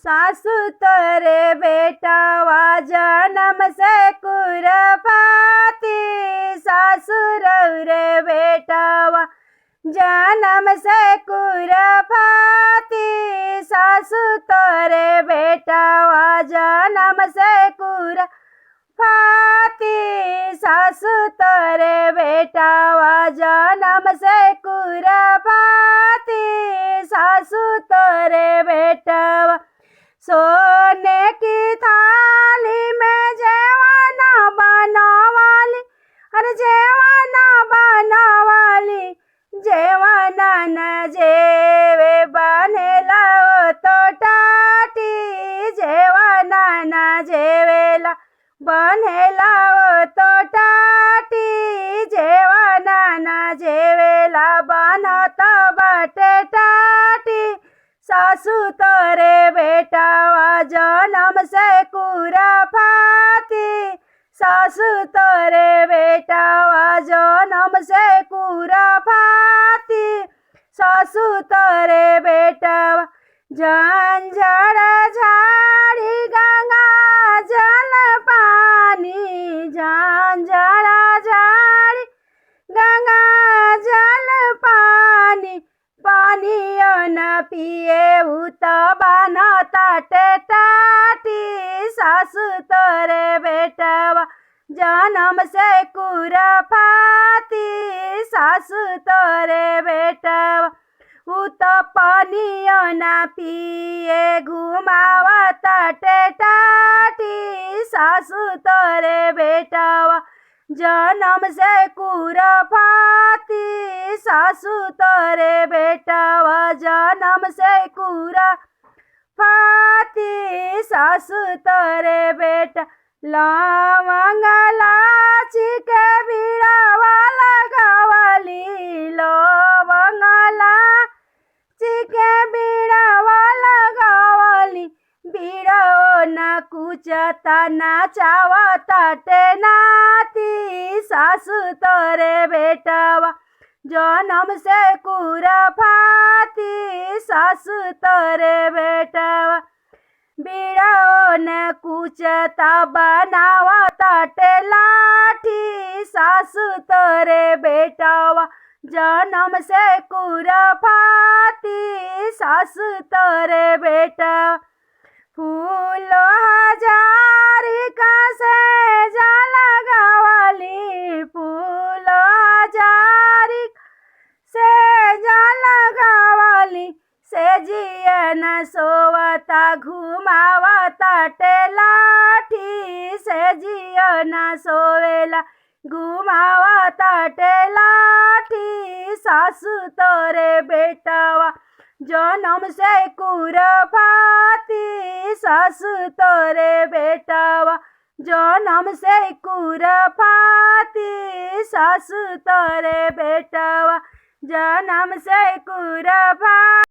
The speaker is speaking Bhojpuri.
सासू तोरे बेटावा जन्म से कुरपाती, सासुर रे बेटावा जन्म से कुरपाती, सासू तोरे बेटावा जन्म से कुरपाती, सासू तोरे बेटावा जन्म से कुरपाती, सासू तोरे बेटावा सोने की थाली में जेवाना बनावाली, अरे जेवाना बनावाली, जेवाना न जेवे बनेला तो टाटी, जेवाना न जेवेला बनेला तो टाटी, जेवाना न जेवेला बनता बाटे टाटी, सासू तोरे बेटावा जन्म से कुरपाती, सासू तोरे बेटावा जन्म से कुरपाती, सासू तोरे बेटावा झंझर झाड़ी गंगा जल पानी, झंझर झाड़ी गंगा जल पानी, पानियो न पिए उत बनता टाटी, सासू तोरे बेटावा जन्म से कुरपाती, सासू तोरे बेटावा उत पानियो न पिए घुमावता टाटी, सासू तोरे बेटावा जन्म से कुरपाती, सासू तोरे बेटावा जन्म से कुरपाती, सासू तोरे बेटा लवंग लाची के बीड़ावा लगावली, लवंग लाची के बीड़ावा लगावली, बीड़ाओ न कुचता नाचावता नाती, सासू तोरे बेटावा जन्म से कुरपाती, सासू तोरे बेटावा बीड़ाओ न कुचता बनावता लाठी, सासू तोरे बेटावा जन्म से कुरपाती, सासू तोरे बेटावा फूल हजारी का सेजा लगावली, फूल हजारी सेजा लगावली, सेजिया न सोवता घुमावता लाठी, सेजिया न सोवेला घुमावता लाठी, सासू तोरे बेटावा जन्म से कुरपाती, सासू तोरे बेटावा जन्म से कुरपाती, सासू तोरे बेटावा जन्म से कुरपाती।